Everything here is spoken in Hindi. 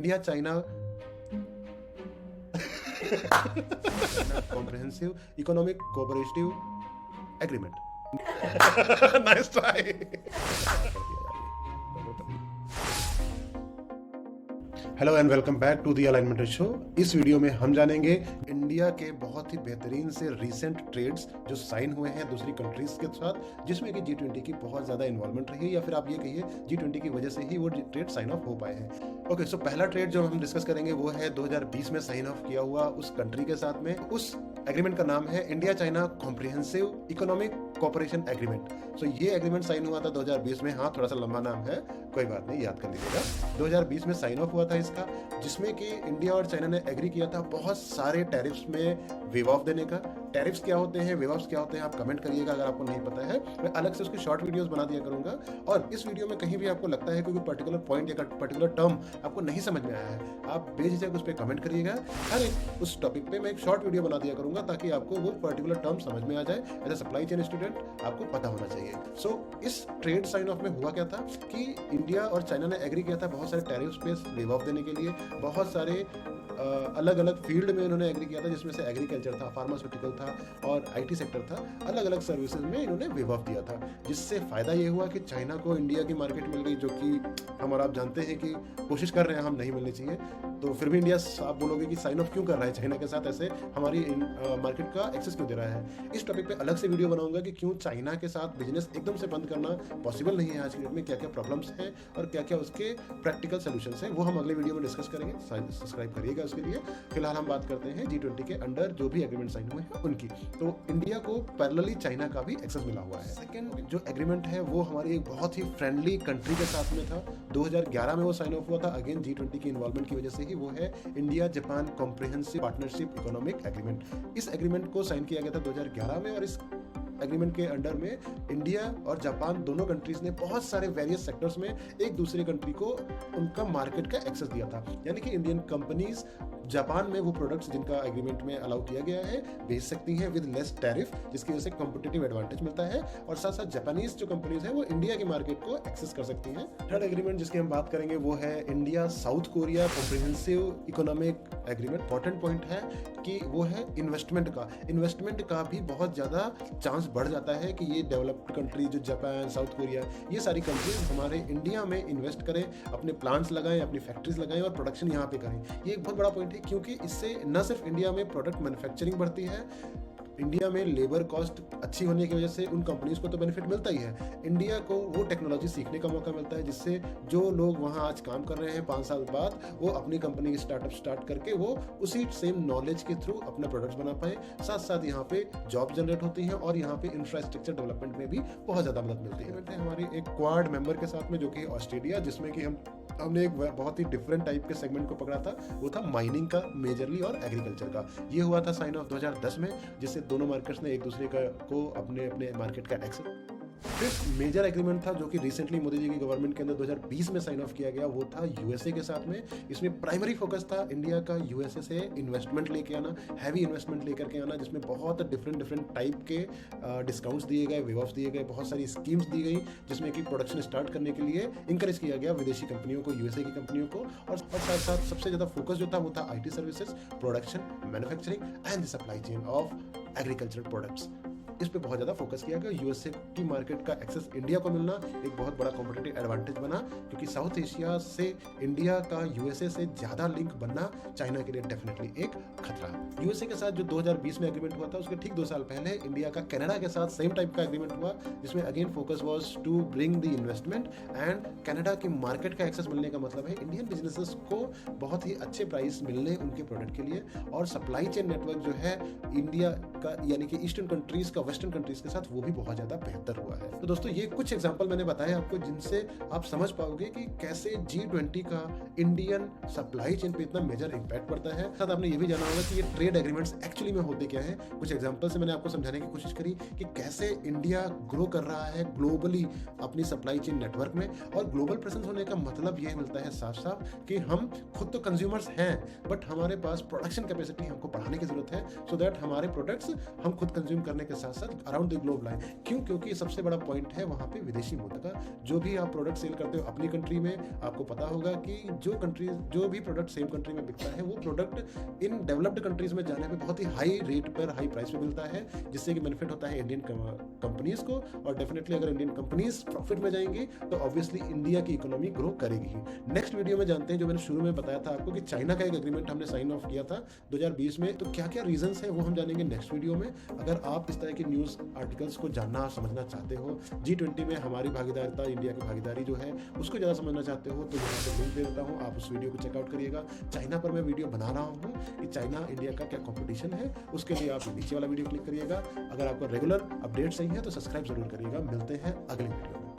India China comprehensive economic cooperative agreement. Nice try. Hello and welcome back to the alignment show. इस वीडियो में हम जानेंगे इंडिया के बहुत ही बेहतरीन से रीसेंट ट्रेड्स जो साइन हुए हैं दूसरी कंट्रीज के साथ, जिसमें कि G20 की बहुत ज़्यादा इन्वॉल्वमेंट रही है, या फिर आप ये कहिए G20 की वजह से ही वो ट्रेड साइन ऑफ हो पाए हैं। ओके, सो पहला ट्रेड जो हम डिस्कस करेंगे वो है 2020 में साइन ऑफ किया हुआ उस कंट्री के साथ में। उस एग्रीमेंट का नाम है India China comprehensive economic cooperation agreement. So ये एग्रीमेंट साइन हुआ था 2020 में। हाँ, थोड़ा सा लंबा नाम है, कोई बात नहीं, याद कर लीजिएगा। 2020 में साइन ऑफ हुआ था इसका, जिसमें कि इंडिया और चाइना ने एग्री किया था बहुत सारे टैरिफ्स में वेव ऑफ देने का। टैरिफ्स क्या होते हैं, वेव ऑफ्स क्या होते हैं, आप कमेंट करिएगा अगर आपको नहीं पता है। मैं अलग से उसकी शॉर्ट वीडियोस बना दिया करूंगा। और इस वीडियो में कहीं भी आपको लगता है कोई पर्टिकुलर पॉइंट या पर्टिकुलर टर्म आपको नहीं समझ में आया है, आप बेझिझक उस पर कमेंट करिएगा। हर एक उस टॉपिक पे मैं एक शॉर्ट वीडियो बना दिया करूंगा ताकि आपको वो पर्टिकुलर टर्म समझ में आ जाए। As a supply chain student आपको पता होना चाहिए। सो इस ट्रेड साइन ऑफ में हुआ क्या था कि इंडिया और चाइना ने एग्री किया था बहुत सारे टैरिफ्स पे वेव ऑफ देने के लिए। बहुत सारे अलग अलग फील्ड में इन्होंने एग्री किया था, जिसमें से एग्रीकल्चर था, फार्मास्यूटिकल था और आईटी सेक्टर था। अलग अलग सर्विसेज में इन्होंने वेव ऑफ दिया था, जिससे फायदा ये हुआ कि चाइना को इंडिया की मार्केट मिल गई, जो कि हम और आप जानते हैं कि कोशिश कर रहे हैं हम नहीं मिलनी चाहिए। तो फिर भी इंडिया, आप बोलोगे कि साइन ऑफ क्यों कर रहा है चाइना के साथ, ऐसे हमारी मार्केट का एक्सेस क्यों दे रहा है। इस टॉपिक पे अलग से वीडियो बनाऊंगा कि क्यों चाइना के साथ बिजनेस एकदम से बंद करना पॉसिबल नहीं है आज की डेट में, क्या क्या प्रॉब्लम्स हैं और क्या क्या उसके प्रैक्टिकल सोल्यूशंस हैं, वो हम अगले वीडियो में डिस्कस करेंगे। सब्सक्राइब करिएगा उसके लिए। फिलहाल हम बात करते हैं G20 के अंडर जो भी एग्रीमेंट साइन हुए हैं उनकी। तो इंडिया को पैरेलली चाइना का भी एक्सेस मिला हुआ है। सेकंड जो एग्रीमेंट है वो हमारी एक बहुत ही फ्रेंडली कंट्री के साथ में था। 2011 में वो साइन ऑफ हुआ था, अगेन G20 की इन्वॉल्वमेंट की वजह से ही। वो है India Japan comprehensive partnership economic agreement. इस एग्रीमेंट को साइन किया गया था 2011 में, और इस एग्रीमेंट के अंडर में इंडिया और जापान दोनों कंट्रीज ने बहुत सारे वेरियस सेक्टर्स में एक दूसरे कंट्री को उनका मार्केट का एक्सेस दिया था। यानी कि इंडियन कंपनीज जापान में वो प्रोडक्ट्स जिनका एग्रीमेंट में अलाउ किया गया है बेच सकती हैं विद लेस टैरिफ, जिसकी वजह से कॉम्पिटिटिव एडवांटेज मिलता है। और साथ साथ जापानीज जो कंपनीज हैं वो इंडिया की मार्केट को एक्सेस कर सकती हैं। थर्ड एग्रीमेंट जिसकी हम बात करेंगे वो है India south Korea comprehensive economic agreement. Important point है कि वो है इन्वेस्टमेंट का। इन्वेस्टमेंट का भी बहुत ज़्यादा चांस बढ़ जाता है कि ये डेवलप्ड कंट्री जो जापान, साउथ कोरिया, ये सारी कंट्रीज हमारे इंडिया में इन्वेस्ट करें, अपने प्लांट्स लगाएं, अपनी फैक्ट्रीज लगाएं और प्रोडक्शन यहाँ पे करें। ये एक बहुत बड़ा पॉइंट है, क्योंकि इससे न सिर्फ इंडिया में प्रोडक्ट मैन्युफैक्चरिंग बढ़ती है, इंडिया में लेबर कॉस्ट अच्छी होने की वजह से उन कंपनीज को तो बेनिफिट मिलता ही है, इंडिया को वो टेक्नोलॉजी सीखने का मौका मिलता है, जिससे जो लोग वहाँ आज काम कर रहे हैं 5 साल बाद वो अपनी कंपनी स्टार्टअप स्टार्ट करके वो उसी सेम नॉलेज के थ्रू अपने प्रोडक्ट्स बना पाए। साथ साथ यहाँ पे जॉब जनरेट होती हैं और यहाँ पे इंफ्रास्ट्रक्चर डेवलपमेंट में भी बहुत ज़्यादा मदद मिलती है। हमारी एक क्वाड मेंबर के साथ में जो कि ऑस्ट्रेलिया, जिसमें कि हमने एक बहुत ही डिफरेंट टाइप के सेगमेंट को पकड़ा था, वो था माइनिंग का मेजरली और एग्रीकल्चर का। ये हुआ था साइन ऑफ 2010 में, जिससे दोनों मार्केट्स ने एक दूसरे को अपने अपने मार्केट का एक्सेस। फिफ्थ मेजर एग्रीमेंट था जो कि रिसेंटली मोदी जी की गवर्नमेंट के अंदर 2020 में साइन ऑफ किया गया, वो था यूएसए के साथ में। इसमें प्राइमरी फोकस था इंडिया का यूएसए से इन्वेस्टमेंट लेके आना, हैवी इन्वेस्टमेंट लेकर के आना, जिसमें बहुत डिफरेंट टाइप के डिस्काउंट्स दिए गए, वेव ऑफ दिए गए, बहुत सारी स्कीम्स दी गई, जिसमें कि प्रोडक्शन स्टार्ट करने के लिए इंकरेज किया गया विदेशी कंपनियों को, यूएसए की कंपनियों को। और साथ साथ सबसे ज़्यादा फोकस जो था वो था IT services, production, manufacturing and supply chain of agriculture products. इस पे बहुत ज़्यादा फोकस किया गया। यूएसए की मार्केट का एक्सेस इंडिया को मिलना एक बहुत बड़ा कॉम्पिटिटिव एडवांटेज बना, क्योंकि साउथ एशिया से इंडिया का यूएसए से ज़्यादा लिंक बनना चाइना के लिए डेफिनेटली एक खतरा। यूएसए के साथ जो 2020 में एग्रीमेंट हुआ था, उसके ठीक 2 साल पहले इंडिया का कनाडा के साथ सेम टाइप का एग्रीमेंट हुआ, जिसमें again focus was to bring the investment and Canada की मार्केट का एक्सेस मिलने का मतलब है इंडियन बिजनेसेस को बहुत ही अच्छे प्राइस मिलने उनके प्रोडक्ट के लिए। और सप्लाई चेन नेटवर्क जो है इंडिया का, यानी कि ईस्टर्न कंट्रीज का वेस्टर्न कंट्रीज के साथ, वो भी बहुत ज्यादा बेहतर हुआ है। तो दोस्तों ये कुछ एग्जांपल मैंने बताए आपको, जिनसे आप समझ पाओगे कि कैसे G20 का इंडियन सप्लाई चेन पे इतना मेजर इंपैक्ट पड़ता है। साथ आपने ये भी जाना होगा कि ये ट्रेड एग्रीमेंट्स एक्चुअली में होते क्या है। कुछ एग्जांपल से मैंने आपको समझाने की कोशिश करी कि कैसे इंडिया ग्रो कर रहा है ग्लोबली अपनी सप्लाई चेन नेटवर्क में। और ग्लोबल प्रेजेंस होने का मतलब ये मिलता है साफ साफ कि हम खुद तो कंज्यूमर्स हैं, बट हमारे पास प्रोडक्शन कैपेसिटी हमको बढ़ाने की जरूरत है, सो दैट हमारे प्रोडक्ट्स हम खुद कंज्यूम करने के साथ सक्सेस अराउंड द ग्लोब लाएं। क्यों? क्योंकि सबसे बड़ा पॉइंट है वहाँ पे विदेशी मुद्रा का। जो भी आप प्रोडक्ट सेल करते हो अपनी कंट्री में, आपको पता होगा कि जो भी प्रोडक्ट सेम कंट्री में बिकता है वो प्रोडक्ट इन डेवलप्ड कंट्रीज में जाने में बहुत ही हाई रेट पर, हाई प्राइस पे मिलता है, जिससे कि बेनिफिट होता है इंडियन कंपनीज को। और डेफिनेटली अगर इंडियन कंपनीज प्रॉफिट में जाएंगी तो ऑब्वियसली इंडिया की इकोनॉमी ग्रो करेगी ही। नेक्स्ट वीडियो में जानते हैं, जो मैंने शुरू में बताया था आपको कि चाइना का एक एग्रीमेंट हमने साइन ऑफ किया था 2020 में, तो क्या क्या रीजंस है वो हम जानेंगे नेक्स्ट वीडियो में। अगर आप इस तरह की न्यूज़ आर्टिकल्स को जानना समझना चाहते हो, G20 में हमारी भागीदारिता, इंडिया की भागीदारी जो है उसको ज़्यादा समझना चाहते हो, तो यहाँ पे लिंक दे देता हूँ, आप उस वीडियो को चेकआउट करिएगा। चाइना पर मैं वीडियो बना रहा हूँ कि चाइना इंडिया का क्या कॉम्पिटिशन है, उसके लिए आप नीचे वाला वीडियो क्लिक करिएगा। अगर आपको रेगुलर अपडेट चाहिए तो सब्सक्राइब जरूर करिएगा। मिलते हैं अगले वीडियो में।